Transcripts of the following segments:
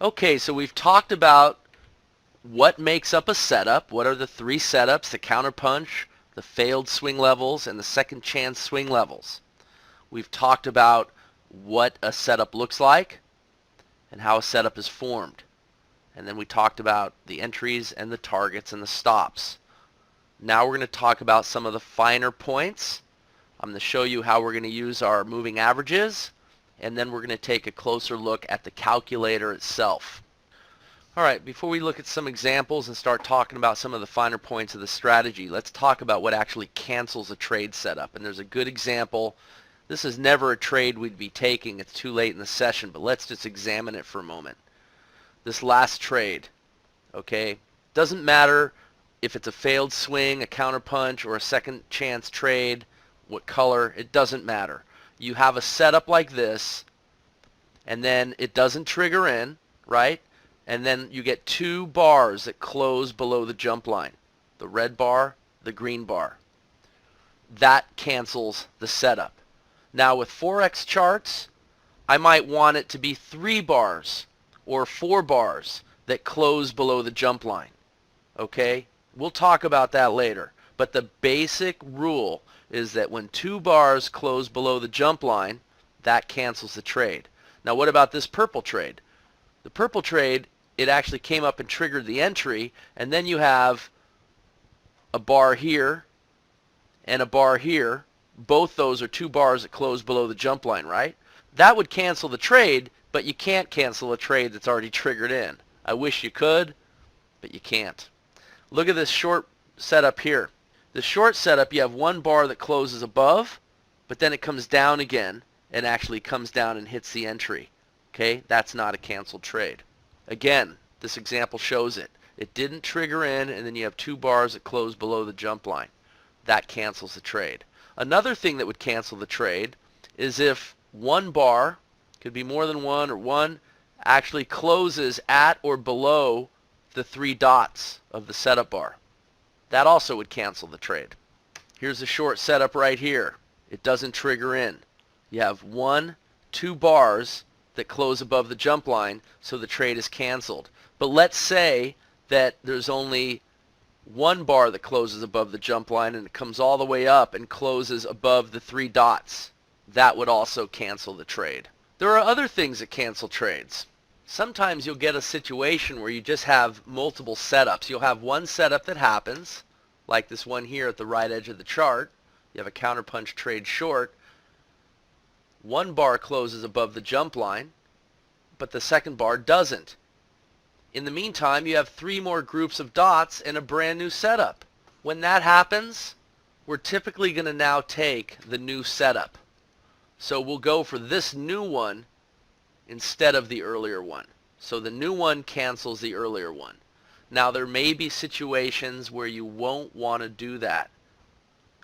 Okay, so we've talked about what makes up a setup. What are the three setups? The counterpunch, the failed swing levels, and the second chance swing levels. We've talked about what a setup looks like and how a setup is formed. And then we talked about the entries and the targets and the stops. Now we're going to talk about some of the finer points. I'm going to show you how we're going to use our moving averages, and then we're going to take a closer look at the calculator itself. All right, before we look at some examples and start talking about some of the finer points of the strategy, let's talk about what actually cancels a trade setup. And there's a good example. This is never a trade we'd be taking. It's too late in the session, but let's just examine it for a moment. This last trade, okay, doesn't matter if it's a failed swing, a counterpunch, or a second chance trade, what color, it doesn't matter. You have a setup like this, and then it doesn't trigger in, right? And then you get two bars that close below the jump line, the red bar, the green bar. That cancels the setup. Now with Forex charts, I might want it to be 3 bars or 4 bars that close below the jump line. Okay? We'll talk about that later. But the basic rule is that when 2 bars close below the jump line, that cancels the trade. Now what about this purple trade? The purple trade, it actually came up and triggered the entry, and then you have a bar here and a bar here. Both those are 2 bars that close below the jump line, right? That would cancel the trade, but you can't cancel a trade that's already triggered in. I wish you could, but you can't. Look at this short setup here. The short setup, you have 1 bar that closes above, but then it comes down again and actually comes down and hits the entry. Okay, that's not a canceled trade. Again, this example shows it. It didn't trigger in, and then you have 2 bars that close below the jump line. That cancels the trade. Another thing that would cancel the trade is if 1 bar, could be more than 1 or 1, actually closes at or below the 3 dots of the setup bar. That also would cancel the trade. Here's a short setup right here. It doesn't trigger in. You have 1, 2 bars that close above the jump line, so the trade is canceled. But let's say that there's only 1 bar that closes above the jump line and it comes all the way up and closes above the 3 dots. That would also cancel the trade. There are other things that cancel trades. Sometimes you'll get a situation where you just have multiple setups. You'll have one setup that happens, like this one here at the right edge of the chart. You have a counterpunch trade short. 1 bar closes above the jump line, but the second bar doesn't. In the meantime, you have 3 more groups of dots and a brand new setup. When that happens, we're typically going to now take the new setup. So we'll go for this new one instead of the earlier one. So the new one cancels the earlier one. Now there may be situations where you won't want to do that.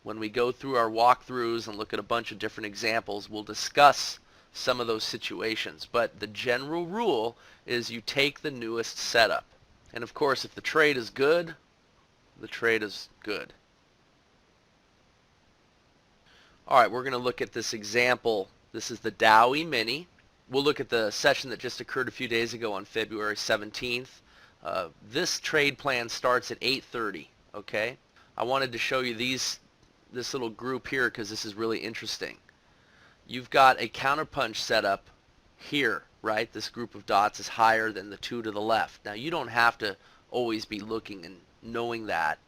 When we go through our walkthroughs and look at a bunch of different examples, we'll discuss some of those situations. But the general rule is you take the newest setup. And of course, if the trade is good, the trade is good. All right, we're going to look at this example. This is the Dow E-mini. We'll look at the session that just occurred a few days ago on February 17th. This trade plan starts at 8:30, okay? I wanted to show you this little group here because this is really interesting. You've got a counterpunch setup here, right? This group of dots is higher than the 2 to the left. Now you don't have to always be looking and knowing that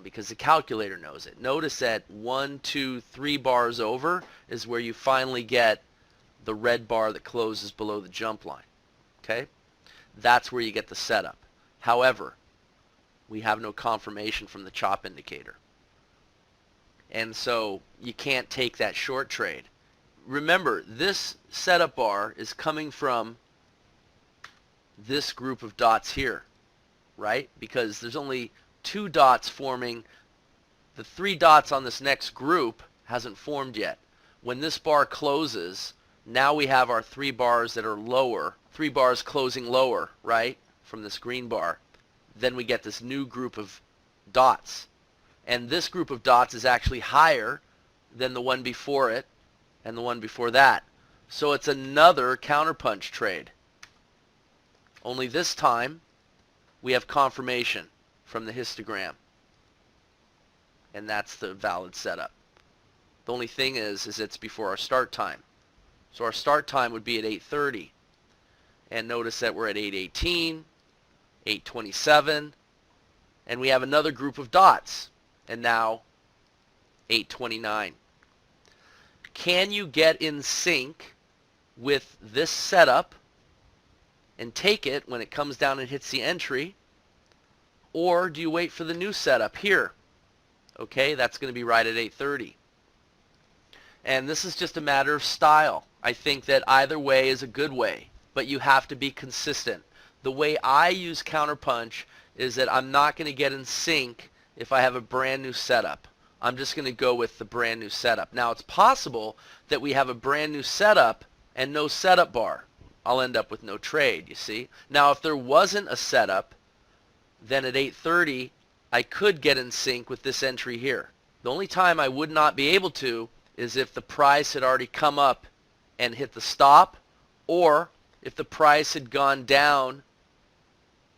because the calculator knows it. Notice that 1, 2, 3 bars over is where you finally get the red bar that closes below the jump line. Okay? That's where you get the setup. However, we have no confirmation from the chop indicator. And so you can't take that short trade. Remember, this setup bar is coming from this group of dots here, right? Because there's only 2 dots forming. The 3 dots on this next group hasn't formed yet. When this bar closes, now we have our 3 bars that are lower, 3 bars closing lower, right, from this green bar. Then we get this new group of dots. And this group of dots is actually higher than the one before it and the one before that. So it's another counterpunch trade. Only this time we have confirmation from the histogram, and that's the valid setup. The only thing is it's before our start time. So our start time would be at 8:30. And notice that we're at 8:18, 8:27, and we have another group of dots. And now 8:29. Can you get in sync with this setup and take it when it comes down and hits the entry? Or do you wait for the new setup here? Okay, that's going to be right at 8:30. And this is just a matter of style. I think that either way is a good way, but you have to be consistent. The way I use counterpunch is that I'm not going to get in sync if I have a brand new setup. I'm just going to go with the brand new setup. Now, it's possible that we have a brand new setup and no setup bar. I'll end up with no trade, you see. Now, if there wasn't a setup, then at 8:30, I could get in sync with this entry here. The only time I would not be able to is if the price had already come up and hit the stop, or if the price had gone down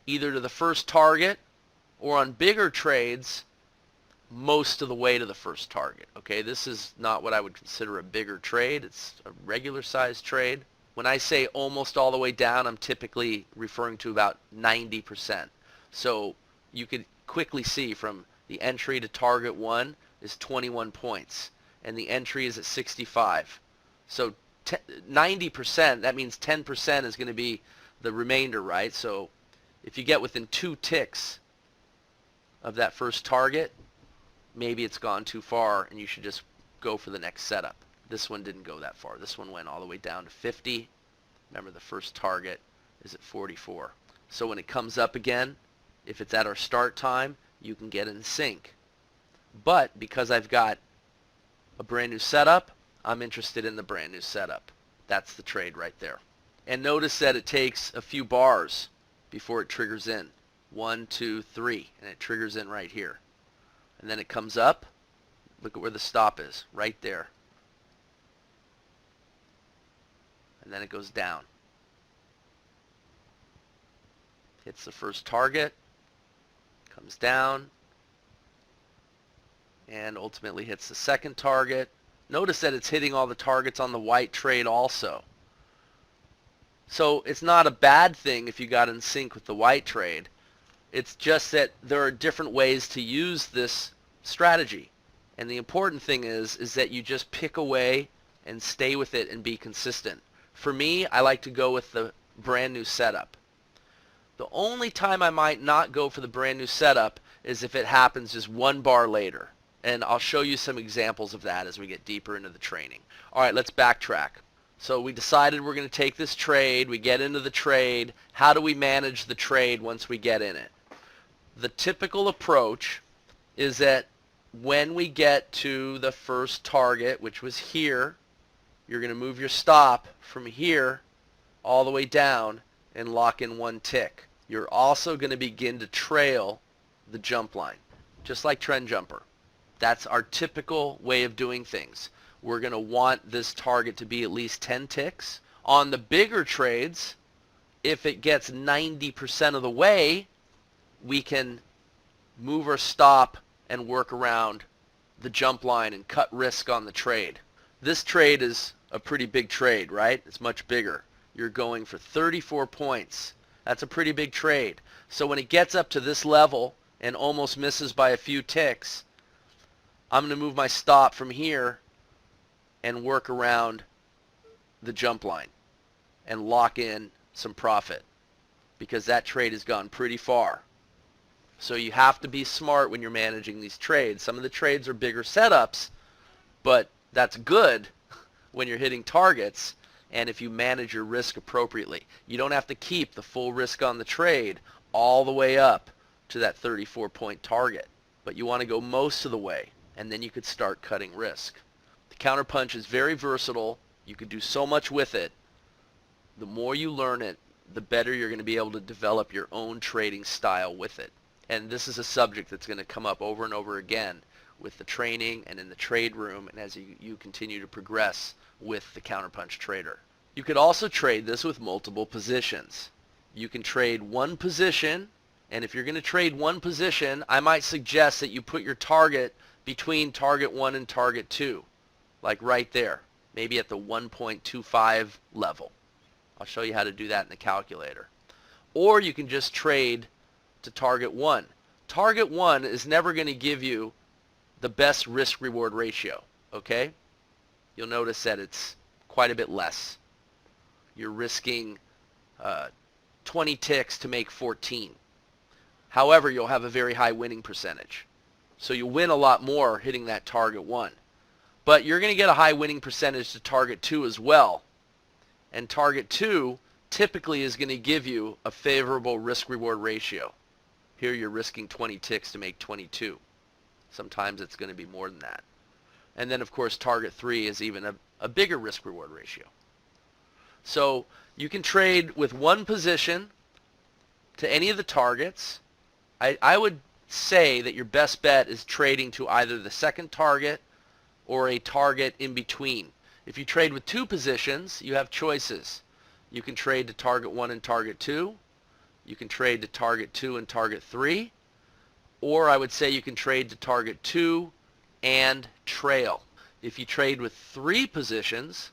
either to the first target or on bigger trades most of the way to the first target. Okay, this is not what I would consider a bigger trade. It's a regular sized trade. When I say almost all the way down, I'm typically referring to about 90%. So you could quickly see from the entry to target 1 is 21 points, and the entry is at 65. So 90%, that means 10% is going to be the remainder, right? So if you get within 2 ticks of that first target, maybe it's gone too far and you should just go for the next setup. This one didn't go that far. This one went all the way down to 50. Remember, the first target is at 44. So when it comes up again, if it's at our start time, you can get in sync. But because I've got a brand new setup, I'm interested in the brand new setup. That's the trade right there. And notice that it takes a few bars before it triggers in. 1, 2, 3, and it triggers in right here. And then it comes up. Look at where the stop is, right there. And then it goes down. Hits the first target, comes down, and ultimately hits the second target. Notice that it's hitting all the targets on the white trade also. So it's not a bad thing if you got in sync with the white trade. It's just that there are different ways to use this strategy. And the important thing is that you just pick away and stay with it and be consistent. For me, I like to go with the brand new setup. The only time I might not go for the brand new setup is if it happens just 1 bar later. And I'll show you some examples of that as we get deeper into the training. All right, let's backtrack. So we decided we're going to take this trade. We get into the trade. How do we manage the trade once we get in it? The typical approach is that when we get to the first target, which was here, you're going to move your stop from here all the way down and lock in 1 tick. You're also going to begin to trail the jump line, just like trend jumper. That's our typical way of doing things. We're going to want this target to be at least 10 ticks. On the bigger trades, if it gets 90% of the way, we can move our stop and work around the jump line and cut risk on the trade. This trade is a pretty big trade, right? It's much bigger. You're going for 34 points. That's a pretty big trade. So when it gets up to this level and almost misses by a few ticks, I'm going to move my stop from here and work around the jump line and lock in some profit because that trade has gone pretty far. So you have to be smart when you're managing these trades. Some of the trades are bigger setups, but that's good when you're hitting targets and if you manage your risk appropriately. You don't have to keep the full risk on the trade all the way up to that 34-point target, but you want to go most of the way, and then you could start cutting risk. The counterpunch is very versatile. You could do so much with it. The more you learn it, the better you're going to be able to develop your own trading style with it. And this is a subject that's going to come up over and over again with the training and in the trade room and as you continue to progress with the counterpunch trader. You could also trade this with multiple positions. You can trade one position, and if you're going to trade one position, I might suggest that you put your target between target 1 and target 2, like right there, maybe at the 1.25 level. I'll show you how to do that in the calculator. Or you can just trade to target 1. Target 1 is never going to give you the best risk-reward ratio, okay? You'll notice that it's quite a bit less. You're risking 20 ticks to make 14. However, you'll have a very high winning percentage. So you'll win a lot more hitting that target 1. But you're going to get a high winning percentage to target 2 as well. And target 2 typically is going to give you a favorable risk-reward ratio. Here you're risking 20 ticks to make 22. Sometimes it's going to be more than that. And then, of course, target 3 is even a bigger risk-reward ratio. So you can trade with one position to any of the targets. I would say that your best bet is trading to either the second target or a target in between. If you trade with two positions, you have choices. You can trade to target 1 and target 2. You can trade to target 2 and target 3. Or I would say you can trade to target 2 and trail. If you trade with 3 positions,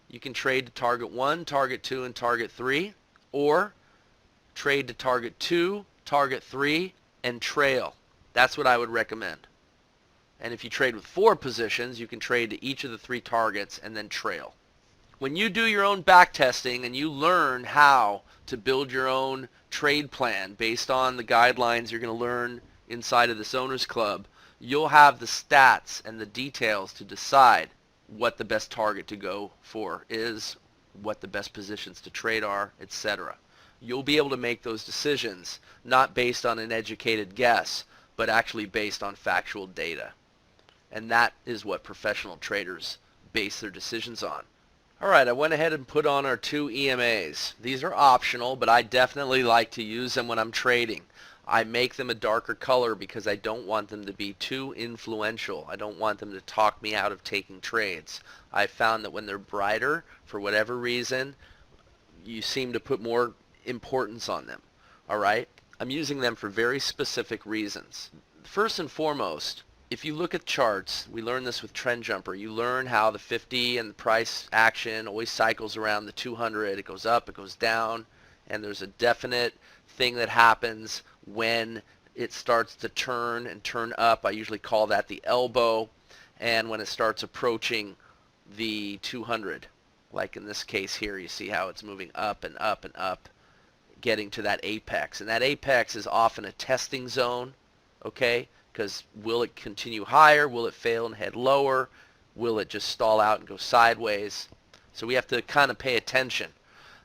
you can trade to target 1, target 2, and target 3. Or trade to target 2, target 3, and trail. That's what I would recommend. And if you trade with 4 positions, you can trade to each of the 3 targets and then trail. When you do your own back testing and you learn how to build your own trade plan based on the guidelines you're going to learn inside of this Owners Club, you'll have the stats and the details to decide what the best target to go for is, what the best positions to trade are, etc. You'll be able to make those decisions not based on an educated guess, but actually based on factual data. And that is what professional traders base their decisions on. Alright, I went ahead and put on our 2 EMAs. These are optional, but I definitely like to use them when I'm trading. I make them a darker color because I don't want them to be too influential. I don't want them to talk me out of taking trades. I found that when they're brighter, for whatever reason, you seem to put more importance on them. Alright? I'm using them for very specific reasons. First and foremost, if you look at charts, we learned this with Trend Jumper, you learn how the 50 and the price action always cycles around the 200. It goes up, it goes down, and there's a definite thing that happens when it starts to turn and turn up. I usually call that the elbow, and when it starts approaching the 200, like in this case here, you see how it's moving up and up and up, getting to that apex. And that apex is often a testing zone, okay? Because will it continue higher? Will it fail and head lower? Will it just stall out and go sideways? So we have to kind of pay attention.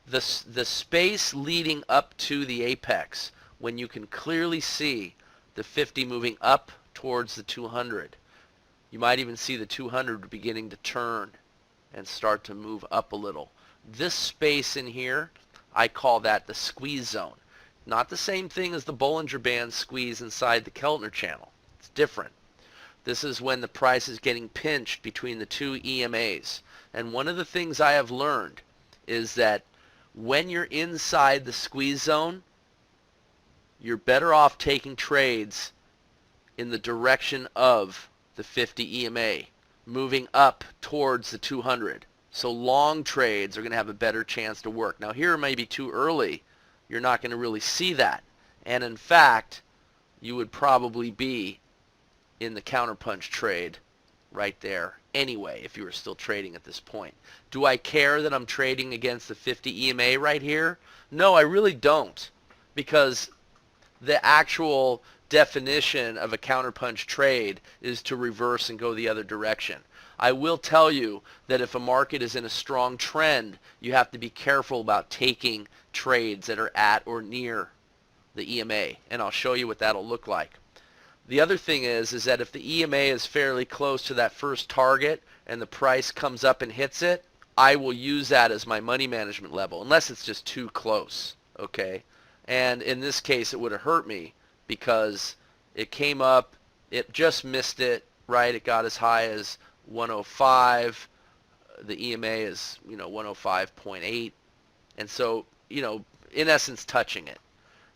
The space leading up to the apex, when you can clearly see the 50 moving up towards the 200, you might even see the 200 beginning to turn and start to move up a little. This space in here, I call that the squeeze zone. Not the same thing as the Bollinger Band squeeze inside the Keltner channel. It's different. This is when the price is getting pinched between the 2 EMAs. And one of the things I have learned is that when you're inside the squeeze zone, you're better off taking trades in the direction of the 50 EMA, moving up towards the 200. So long trades are going to have a better chance to work. Now here it may be too early. You're not going to really see that. And in fact, you would probably be in the counterpunch trade right there anyway if you were still trading at this point. Do I care that I'm trading against the 50 EMA right here? No, I really don't, because the actual definition of a counterpunch trade is to reverse and go the other direction. I will tell you that if a market is in a strong trend, you have to be careful about taking trades that are at or near the EMA, and I'll show you what that'll look like. The other thing is that if the EMA is fairly close to that first target and the price comes up and hits it, I will use that as my money management level, unless it's just too close, okay? And in this case, it would have hurt me because it came up, it just missed it, right? It got as high as 105. The EMA is, 105.8. And so, in essence touching it.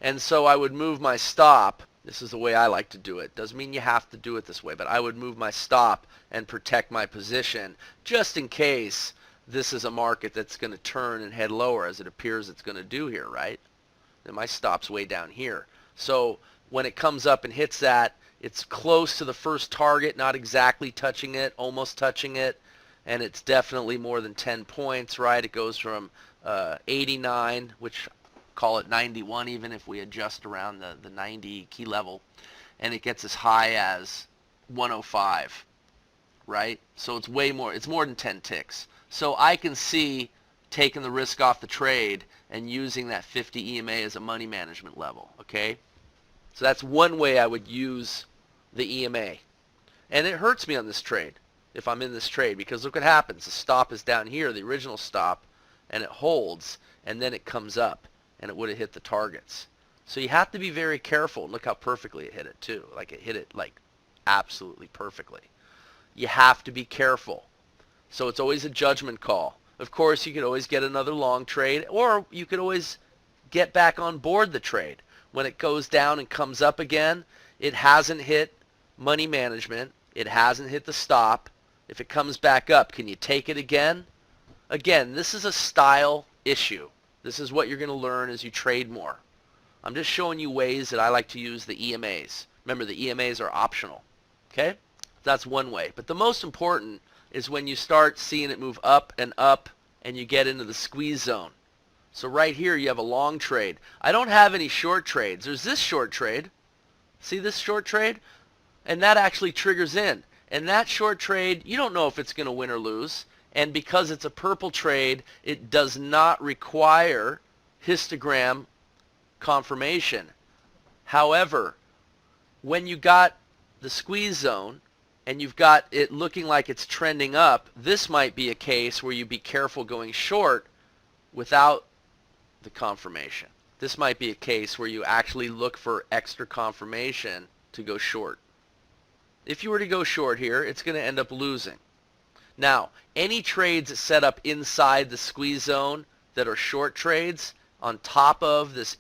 And so I would move my stop. This is the way I like to do it. Doesn't mean you have to do it this way, but I would move my stop and protect my position just in case this is a market that's going to turn and head lower, as it appears it's going to do here, right? Then my stop's way down here. So when it comes up and hits that, it's close to the first target, not exactly touching it, almost touching it, and it's definitely more than 10 points, right? It goes from 89, which call it 91 even if we adjust around the 90 key level, and it gets as high as 105, right? So it's way more, it's more than 10 ticks. So I can see taking the risk off the trade and using that 50 EMA as a money management level, okay? So that's one way I would use the EMA. And it hurts me on this trade if I'm in this trade, because look what happens. The stop is down here, the original stop, and it holds, and then it comes up, and it would have hit the targets. So you have to be very careful. Look how perfectly it hit it too. Like it hit it like absolutely perfectly. You have to be careful. So it's always a judgment call. Of course, you could always get another long trade, or you could always get back on board the trade. When it goes down and comes up again, it hasn't hit money management. It hasn't hit the stop. If it comes back up, can you take it again? Again, this is a style issue. This is what you're going to learn as you trade more. I'm just showing you ways that I like to use the EMAs. Remember, the EMAs are optional. Okay? That's one way. But the most important is when you start seeing it move up and you get into the squeeze zone. So right here you have a long trade. I don't have any short trades. There's this short trade. See this short trade? And that actually triggers in. And that short trade, you don't know if it's going to win or lose. And because it's a purple trade, it does not require histogram confirmation. However, when you got the squeeze zone and you've got it looking like it's trending up, this might be a case where you be careful going short without the confirmation. This might be a case where you actually look for extra confirmation to go short. If you were to go short here, it's going to end up losing. Now, any trades that set up inside the squeeze zone that are short trades on top of this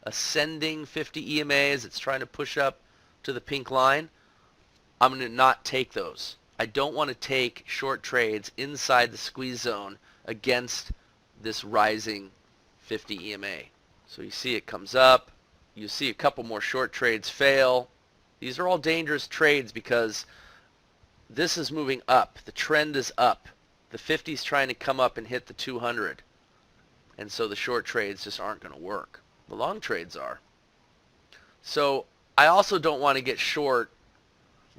ascending 50 EMAs, it's trying to push up to the pink line, I'm going to not take those. I don't want to take short trades inside the squeeze zone against this rising 50 EMA. So you see it comes up. You see a couple more short trades fail. These are all dangerous trades because this is moving up. The trend is up. The 50 is trying to come up and hit the 200. And so the short trades just aren't going to work. The long trades are. So I also don't want to get short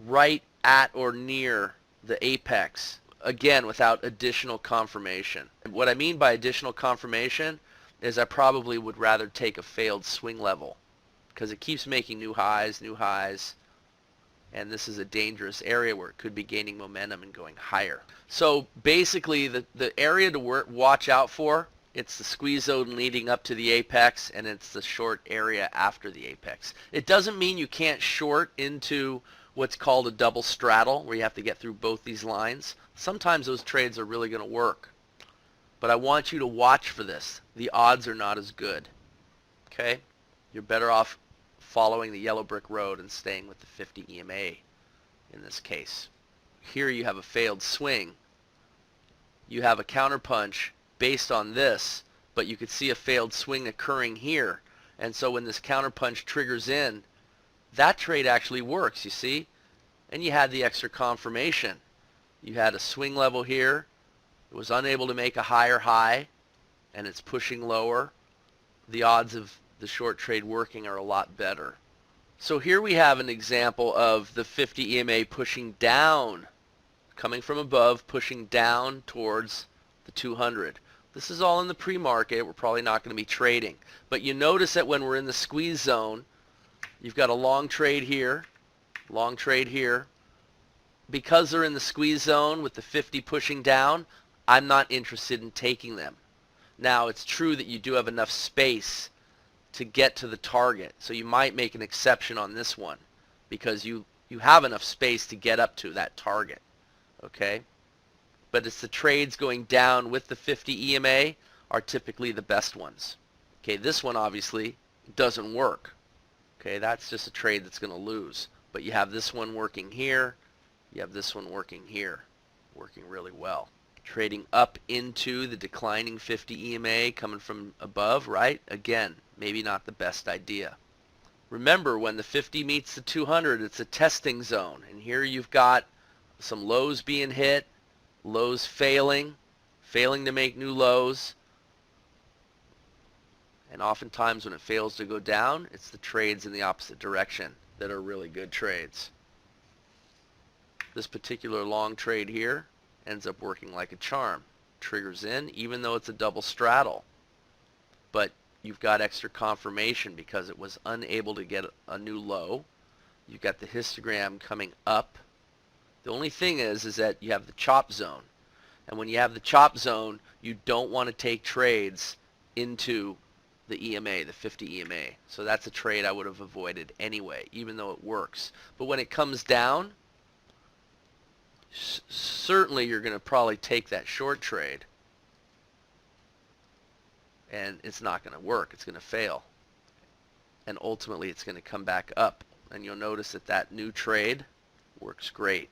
right at or near the apex, again, without additional confirmation. And what I mean by additional confirmation is I probably would rather take a failed swing level because it keeps making new highs, and this is a dangerous area where it could be gaining momentum and going higher. So basically the area to watch out for, it's the squeeze zone leading up to the apex, and it's the short area after the apex. It doesn't mean you can't short into what's called a double straddle, where you have to get through both these lines. Sometimes those trades are really going to work. But I want you to watch for this. The odds are not as good. Okay? You're better off following the yellow brick road and staying with the 50 EMA in this case. Here you have a failed swing. You have a counterpunch based on this, but you could see a failed swing occurring here. And so when this counterpunch triggers in, that trade actually works, you see? And you had the extra confirmation. You had a swing level here. It was unable to make a higher high, and it's pushing lower. The odds of the short trade working are a lot better. So here we have an example of the 50 EMA pushing down, coming from above, pushing down towards the 200. This is all in the pre-market. We're probably not going to be trading. But you notice that when we're in the squeeze zone, you've got a long trade here, long trade here. Because they're in the squeeze zone with the 50 pushing down, I'm not interested in taking them. Now, it's true that you do have enough space to get to the target, so you might make an exception on this one because you have enough space to get up to that target, okay? But it's the trades going down with the 50 EMA are typically the best ones, Okay, this one obviously doesn't work. Okay, that's just a trade that's going to lose. But you have this one working here. You have this one working here, working really well. Trading up into the declining 50 EMA coming from above, right? Again, maybe not the best idea. Remember, when the 50 meets the 200, it's a testing zone. And here you've got some lows being hit, lows failing to make new lows. And oftentimes when it fails to go down, it's the trades in the opposite direction that are really good trades. This particular long trade here ends up working like a charm. Triggers in, even though it's a double straddle. But you've got extra confirmation because it was unable to get a new low. You've got the histogram coming up. The only thing is that you have the chop zone. And when you have the chop zone, you don't want to take trades into the EMA, the 50 EMA. So that's a trade I would have avoided anyway, even though it works. But when it comes down, certainly you're going to probably take that short trade. And it's not going to work. It's going to fail. And ultimately it's going to come back up. And you'll notice that that new trade works great.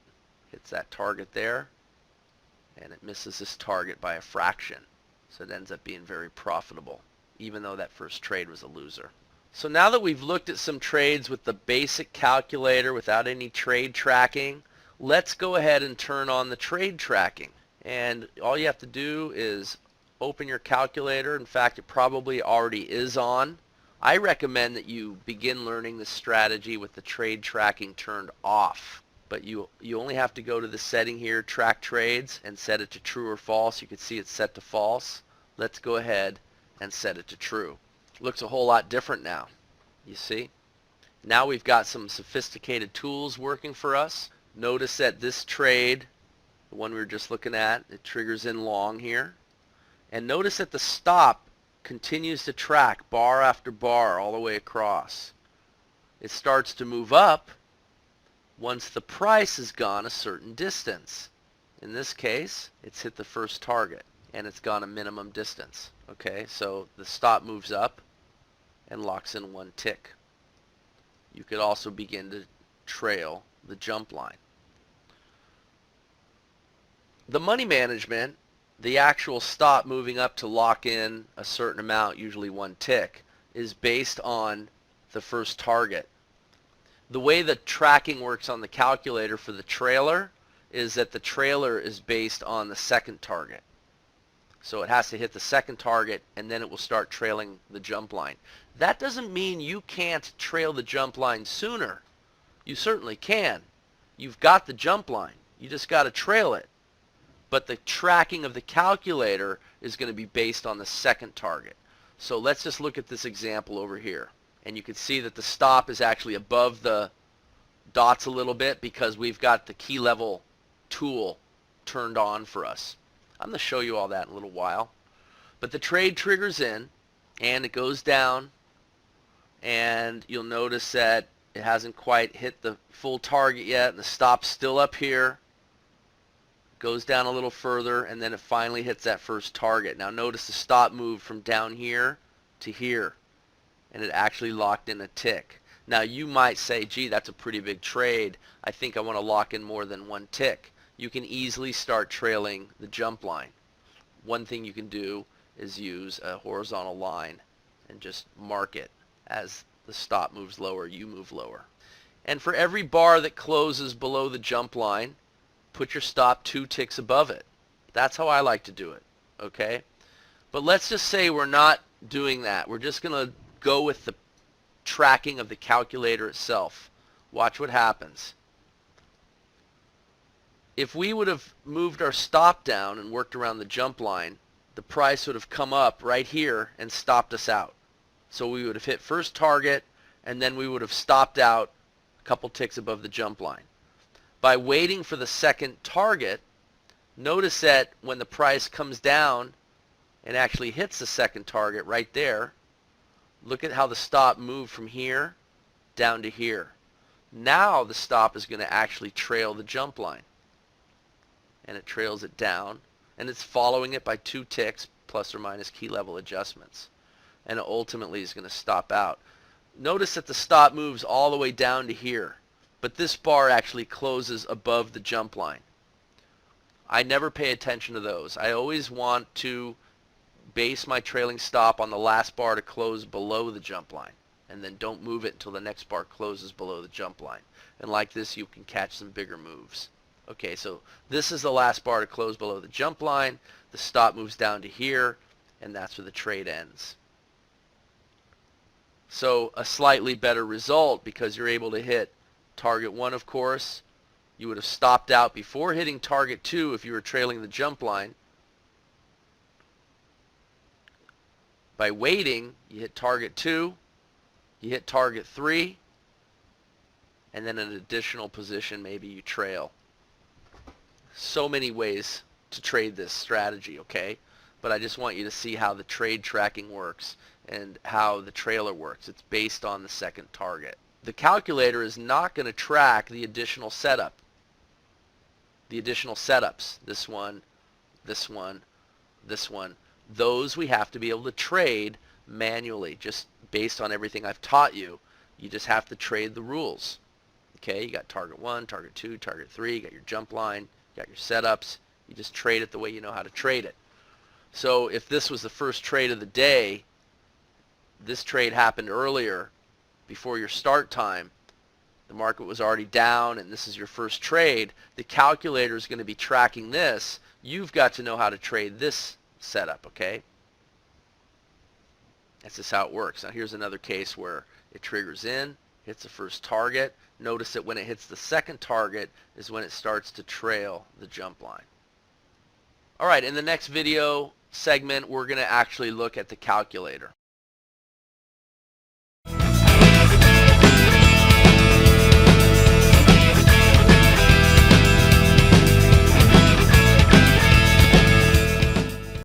Hits that target there. And it misses this target by a fraction. So it ends up being very profitable, even though that first trade was a loser. So now that we've looked at some trades with the basic calculator without any trade tracking, let's go ahead and turn on the trade tracking. And all you have to do is open your calculator. In fact, it probably already is on. I recommend that you begin learning this strategy with the trade tracking turned off. But you only have to go to the setting here, track trades, and set it to true or false. You can see it's set to false. Let's go ahead and set it to true. Looks a whole lot different now. You see? Now we've got some sophisticated tools working for us. Notice that this trade, the one we were just looking at, it triggers in long here. And notice that the stop continues to track bar after bar all the way across. It starts to move up once the price has gone a certain distance. In this case, it's hit the first target and it's gone a minimum distance. Okay, so the stop moves up and locks in one tick. You could also begin to trail the jump line. The money management, the actual stop moving up to lock in a certain amount, usually one tick, is based on the first target. The way the tracking works on the calculator for the trailer is that the trailer is based on the second target. So it has to hit the second target and then it will start trailing the jump line. That doesn't mean you can't trail the jump line sooner. You certainly can. You've got the jump line. You just got to trail it. But the tracking of the calculator is going to be based on the second target. So let's just look at this example over here. And you can see that the stop is actually above the dots a little bit because we've got the key level tool turned on for us. I'm going to show you all that in a little while. But the trade triggers in and it goes down, and you'll notice that it hasn't quite hit the full target yet, and the stop's still up here. Goes down a little further, and then it finally hits that first target. Now notice the stop moved from down here to here, and it actually locked in a tick. Now you might say, gee, that's a pretty big trade. I think I want to lock in more than one tick. You can easily start trailing the jump line. One thing you can do is use a horizontal line and just mark it. As the stop moves lower, you move lower. And for every bar that closes below the jump line, put your stop 2 ticks above it. That's how I like to do it. Okay? But let's just say we're not doing that. We're just going to go with the tracking of the calculator itself. Watch what happens. If we would have moved our stop down and worked around the jump line, the price would have come up right here and stopped us out. So we would have hit first target, and then we would have stopped out a couple ticks above the jump line. By waiting for the second target, notice that when the price comes down and actually hits the second target right there, look at how the stop moved from here down to here. Now the stop is going to actually trail the jump line. And it trails it down, and it's following it by 2 ticks plus or minus key level adjustments. and it ultimately is going to stop out. Notice that the stop moves all the way down to here, but this bar actually closes above the jump line. I never pay attention to those. I always want to base my trailing stop on the last bar to close below the jump line, and then don't move it until the next bar closes below the jump line. And like this, you can catch some bigger moves. Okay, so this is the last bar to close below the jump line. The stop moves down to here, and that's where the trade ends. So a slightly better result because you're able to hit target 1, of course. You would have stopped out before hitting target 2 if you were trailing the jump line. By waiting, you hit target 2, you hit target 3, and then an additional position maybe you trail. So many ways to trade this strategy, okay? But I just want you to see how the trade tracking works and how the trailer works. It's based on the second target. The calculator is not going to track the additional setup. The additional setups, this one, this one, this one. Those we have to be able to trade manually, just based on everything I've taught you. You just have to trade the rules. Okay, you got target 1, target 2, target 3, you got your jump line, you got your setups. You just trade it the way you know how to trade it. So if this was the first trade of the day, this trade happened earlier before your start time, the market was already down and this is your first trade, the calculator is going to be tracking this. You've got to know how to trade this setup, okay? That's just how it works. Now here's another case where it triggers in, hits the first target. Notice that when it hits the second target is when it starts to trail the jump line. All right, in the next video segment, we're going to actually look at the calculator.